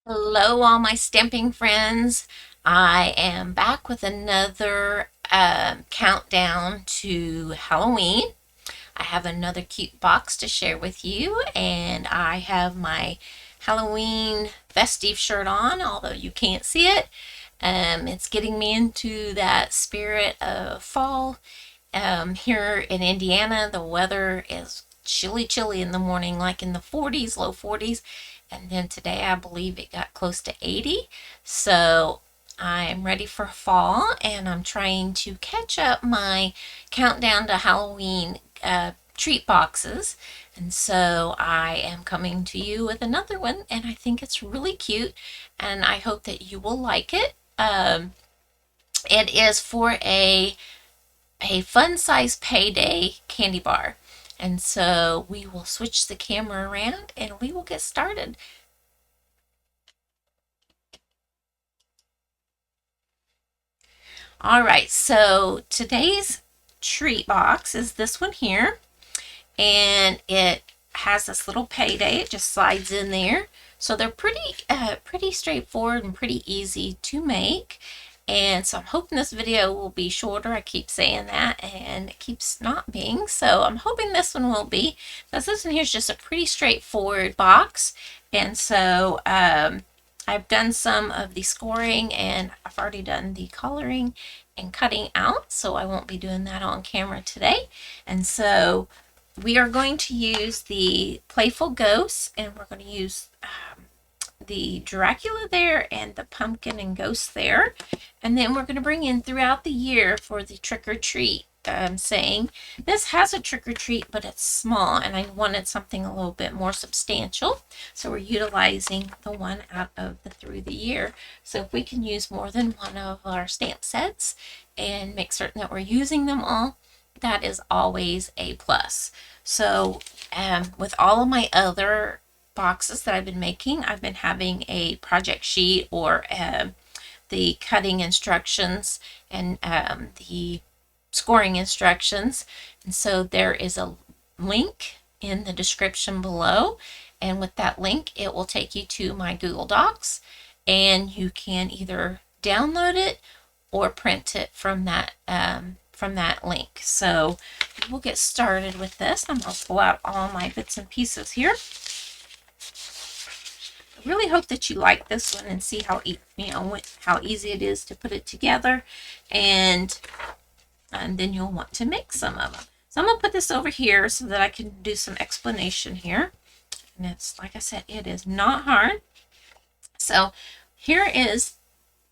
Hello, all my stamping friends. I am back with another countdown to Halloween. I have another cute box to share with you, and I have my Halloween festive shirt on, although you can't see it. It's getting me into that spirit of fall. Here in Indiana, the weather is chilly in the morning, like in the 40s, low 40s. And then today, I believe it got close to 80. So I'm ready for fall, and I'm trying to catch up my countdown to Halloween treat boxes. And so I am coming to you with another one, and I think it's really cute, and I hope that you will like it. It is for a fun size Payday candy bar. And so we will switch the camera around and we will get started. All right, so today's treat box is this one here, and it has this little Payday. It just slides in there. So they're pretty straightforward and pretty easy to make. And so I'm hoping this video will be shorter. I keep saying that and it keeps not being. So I'm hoping this one will be, because this one here is just a pretty straightforward box. And so I've done some of the scoring, and I've already done the coloring and cutting out. So I won't be doing that on camera today. And so we are going to use the Playful Ghosts, and we're going to use the Dracula there and the pumpkin and ghost there. And then we're going to bring in throughout the year for the trick or treat. Saying this has a trick or treat, but it's small, and I wanted something a little bit more substantial. So we're utilizing the one out of the through the year. So if we can use more than one of our stamp sets and make certain that we're using them all, that is always a plus. So with all of my other boxes that I've been making, I've been having a project sheet or the cutting instructions and the scoring instructions. And so there is a link in the description below, and with that link it will take you to my Google Docs, and you can either download it or print it from that link. So we'll get started with this. I'm going to pull out all my bits and pieces here. I really hope that you like this one and see how how easy it is to put it together, and then you'll want to make some of them. So I'm going to put this over here so that I can do some explanation here. And it's, like I said, it is not hard. So here is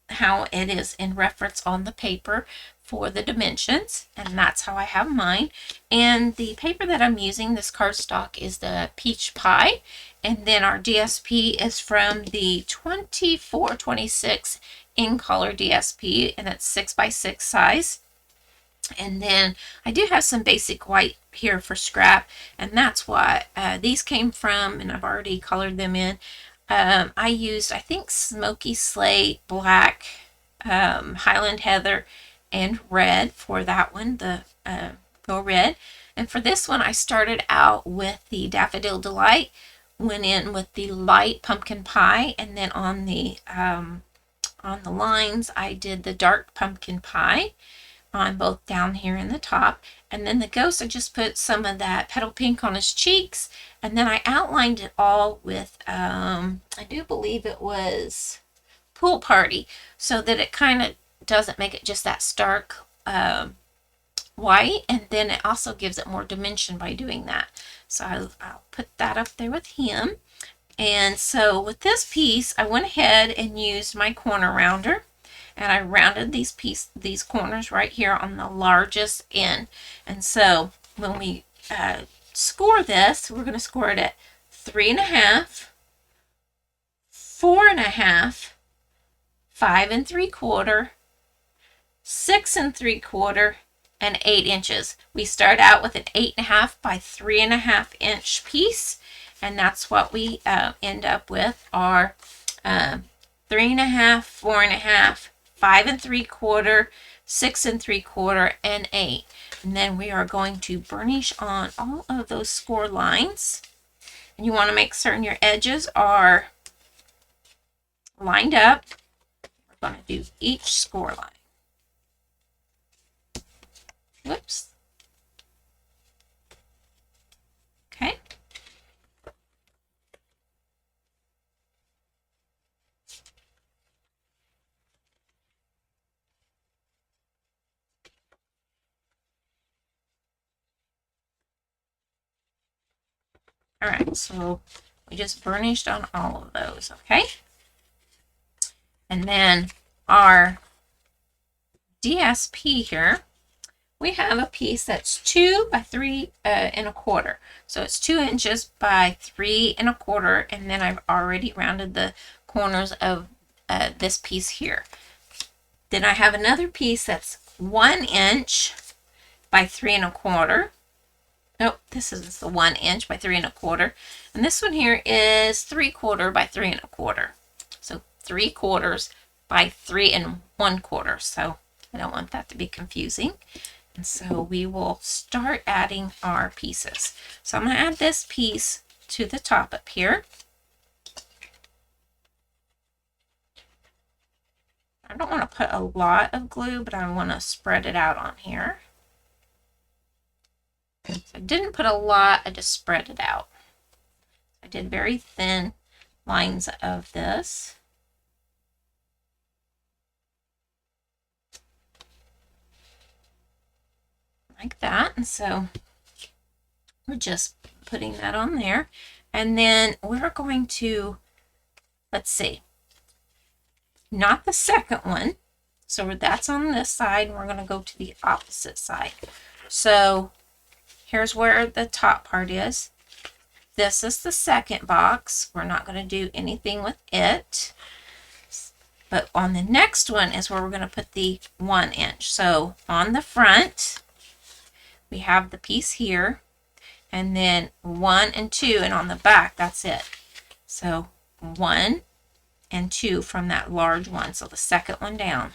how it is in reference on the paper for the dimensions, and that's how I have mine. And the paper that I'm using, this cardstock, is the Peach Pie, and then our DSP is from the 2426 in color DSP, and it's 6x6 size. And then I do have some basic white here for scrap, and that's what these came from, and I've already colored them in. I used, I think, Smoky Slate, Black, Highland Heather, and Red for that one, the Go Red. And for this one, I started out with the Daffodil Delight, went in with the light Pumpkin Pie, and then on the lines, I did the dark Pumpkin Pie on both down here in the top. And then the ghost, I just put some of that petal pink on his cheeks, and then I outlined it all with I do believe it was Pool Party, so that it kind of doesn't make it just that stark white, and then it also gives it more dimension by doing that. So I'll put that up there with him. And so with this piece, I went ahead and used my corner rounder, and I rounded these corners right here on the largest end. And so when we score this, we're going to score it at 3.5, 4.5, 5 3/4, 6 3/4, and 8 inches. We start out with an 8.5 by 3.5 inch piece, and that's what we end up with, our 3.5, 4.5, 5 3/4, 6 3/4, and 8. And then we are going to burnish on all of those score lines. And you want to make certain your edges are lined up. We're going to do each score line. Whoops. Okay. All right, so we just burnished on all of those, okay? And then our DSP here, we have a piece that's 2 by 3 1/4. So it's 2 inches by 3 1/4, and then I've already rounded the corners of this piece here. Then I have another piece that's 1 inch by 3 1/4. Nope, this is the 1 inch by 3 1/4. And this one here is 3/4 by 3 1/4. So 3/4 by 3 1/4. So I don't want that to be confusing. And so we will start adding our pieces. So I'm going to add this piece to the top up here. I don't want to put a lot of glue, but I want to spread it out on here. So I didn't put a lot, I just spread it out. I did very thin lines of this. Like that. And so we're just putting that on there. And then we're going to, let's see, not the second one. So that's on this side, and we're going to go to the opposite side. So here's where the top part is. This is the second box. We're not going to do anything with it. But on the next one is where we're going to put the 1 inch. So on the front, we have the piece here, and then 1 and 2, and on the back, that's it. So 1 and 2 from that large one. So the second one down.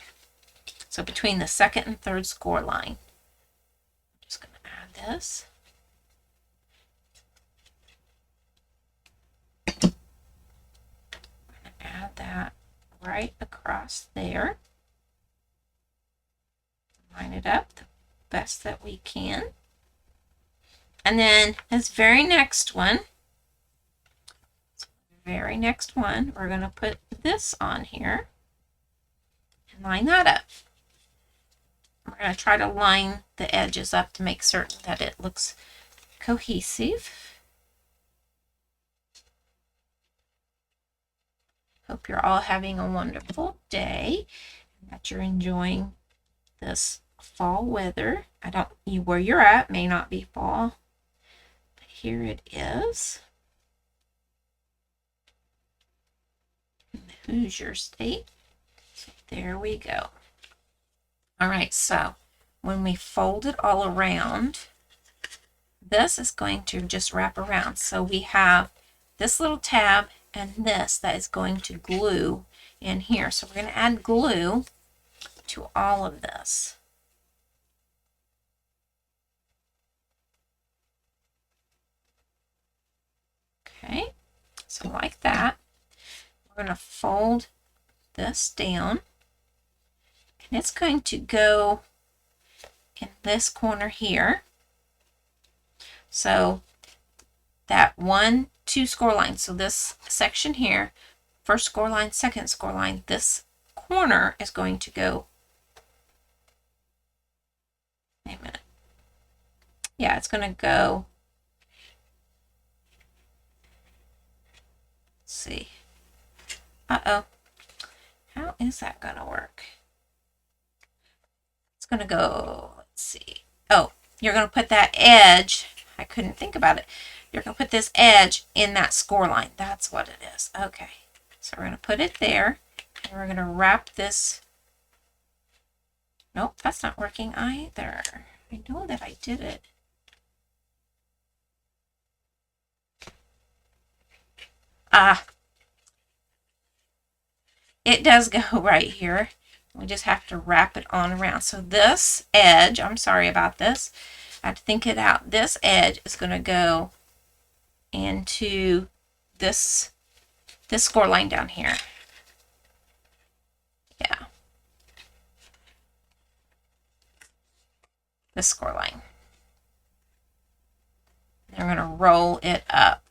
So between the second and third score line. I'm just going to add this. Add that right across there. Line it up the best that we can. And then this very next one, we're going to put this on here and line that up. We're going to try to line the edges up to make certain that it looks cohesive. Hope you're all having a wonderful day and that you're enjoying this fall weather. Where you're at may not be fall, but here it is in the Hoosier state. So there we go. All right, so when we fold it all around, this is going to just wrap around. So we have this little tab and this that is going to glue in here. So we're going to add glue to all of this. Okay, so like that. We're going to fold this down, and it's going to go in this corner here. So that 1, 2 score lines. So this section here, first score line, second score line, this corner is going to go, wait a minute. Yeah, it's going to go, let's see. Uh-oh. How is that going to work? It's going to go, let's see. Oh, you're going to put that edge, I couldn't think about it. You're going to put this edge in that score line. That's what it is. Okay. So we're going to put it there, and we're going to wrap this. Nope, that's not working either. I know that I did it. It does go right here. We just have to wrap it on around. So this edge, I'm sorry about this. I have to think it out. This edge is going to go into this score line down here. the score line. And we're going to roll it up.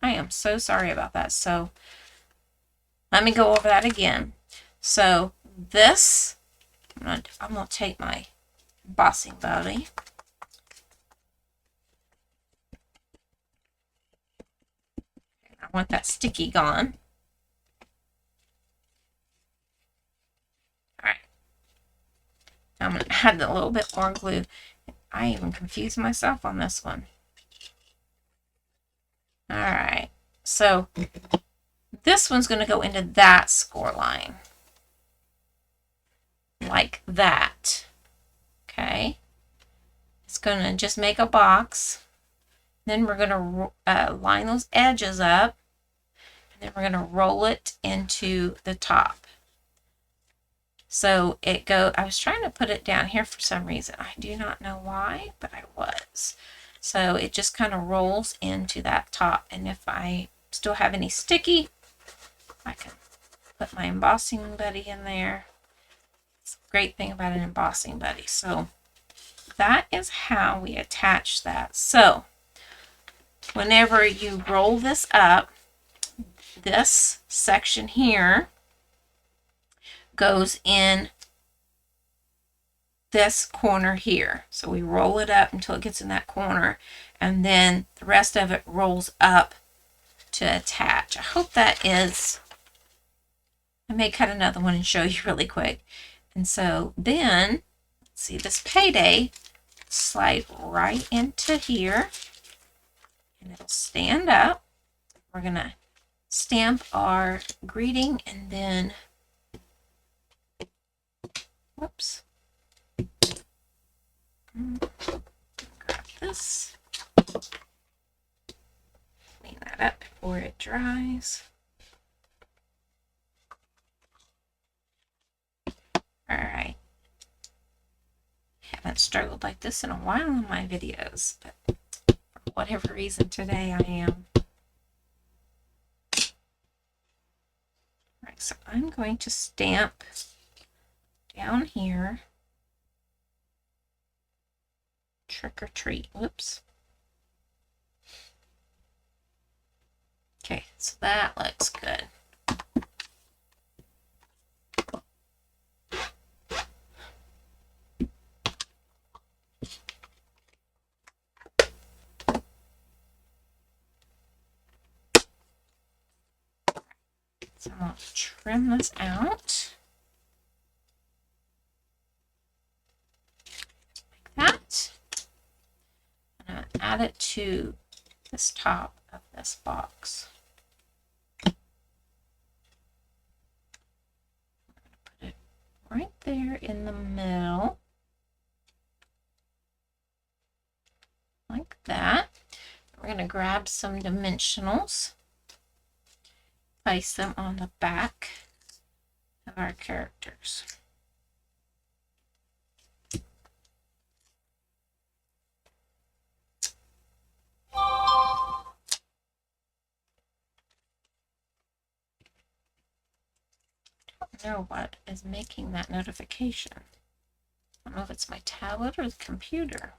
I am so sorry about that. So let me go over that again. So this, I'm going to take my embossing buddy. I want that sticky gone. All right. I'm going to add a little bit more glue. I even confused myself on this one. All right. So this one's going to go into that score line. Like that. Okay. It's going to just make a box. Then we're going to line those edges up. And then we're going to roll it into the top. So I was trying to put it down here for some reason. I do not know why, but I was. So it just kind of rolls into that top. And if I still have any sticky, I can put my embossing buddy in there. It's a great thing about an embossing buddy. So that is how we attach that. So whenever you roll this up, this section here goes in this corner here. So we roll it up until it gets in that corner, and then the rest of it rolls up to attach. I hope that is, I may cut another one and show you really quick. And so then, let's see, this Payday slide right into here, and it'll stand up. We're going to stamp our greeting, and then, whoops, grab this, clean that up before it dries. All right. Haven't struggled like this in a while in my videos, but for whatever reason today I am. All right, so I'm going to stamp down here. Trick or treat. Whoops. Okay, so that looks good. So I'm going to trim this out. Like that. I'm going to add it to this top of this box. I'm going to put it right there in the middle. Like that. We're going to grab some dimensionals. Place them on the back of our characters. I don't know what is making that notification. I don't know if it's my tablet or the computer.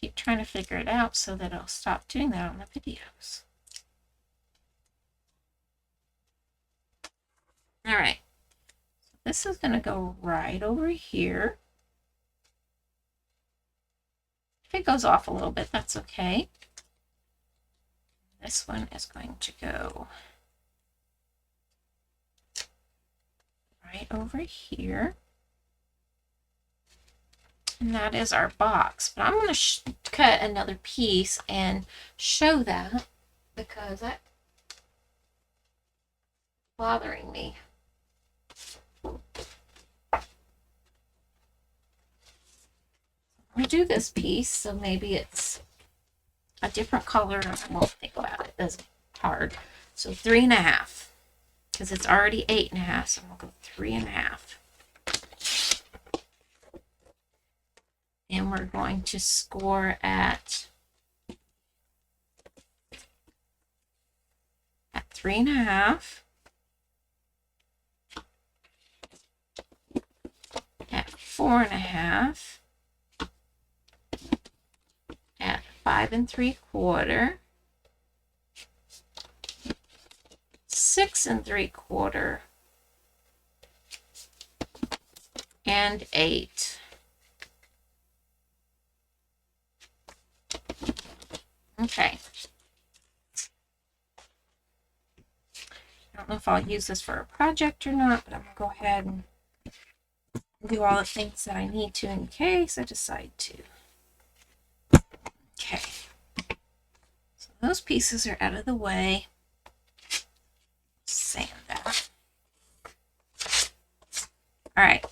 Keep trying to figure it out so that I'll stop doing that on the videos. All right, so this is going to go right over here. If it goes off a little bit, that's okay. This one is going to go right over here. And that is our box. But I'm going to cut another piece and show that because that's bothering me. We do this piece, so maybe it's a different color. I won't think about it. It's hard. So 3.5, because it's already 8.5. So we'll go 3.5, and we're going to score at 3.5, at 4.5. 5 3/4, 6 3/4, and 8. Okay. I don't know if I'll use this for a project or not, but I'm going to go ahead and do all the things that I need to in case I decide to. Okay. So those pieces are out of the way. Sand that. All right.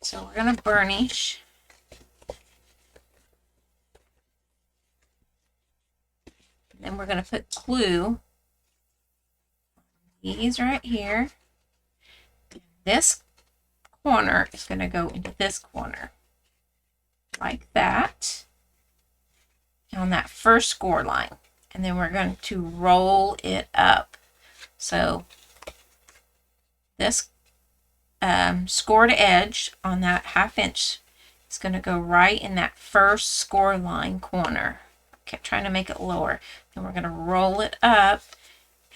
So we're going to burnish. And then we're going to put glue. These right here. This corner is going to go into this corner. Like that. On that first score line. And then we're going to roll it up. So this scored edge on that 1/2 inch is going to go right in that first score line corner. Okay, trying to make it lower. Then we're going to roll it up,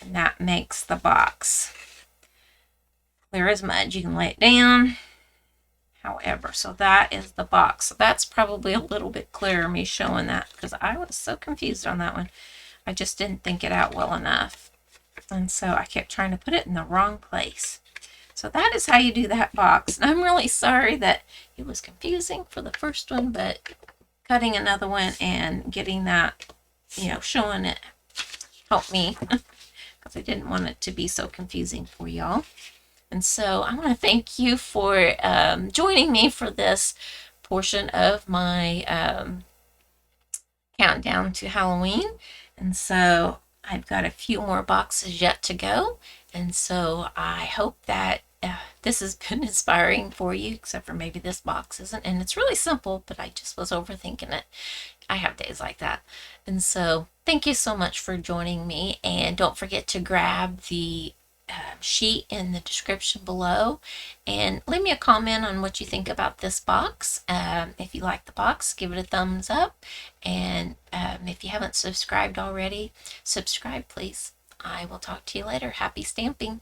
and that makes the box. Clear as mud. You can lay it down. However, so that is the box. So that's probably a little bit clearer, me showing that, because I was so confused on that one. I just didn't think it out well enough. And so I kept trying to put it in the wrong place. So that is how you do that box. And I'm really sorry that it was confusing for the first one, but cutting another one and getting that, showing it helped me because I didn't want it to be so confusing for y'all. And so I want to thank you for joining me for this portion of my countdown to Halloween. And so I've got a few more boxes yet to go. And so I hope that this has been inspiring for you, except for maybe this box isn't. And it's really simple, but I just was overthinking it. I have days like that. And so thank you so much for joining me. And don't forget to grab the sheet in the description below and leave me a comment on what you think about this box. If you like the box, give it a thumbs up, and if you haven't subscribed already, subscribe please. I will talk to you later. Happy stamping.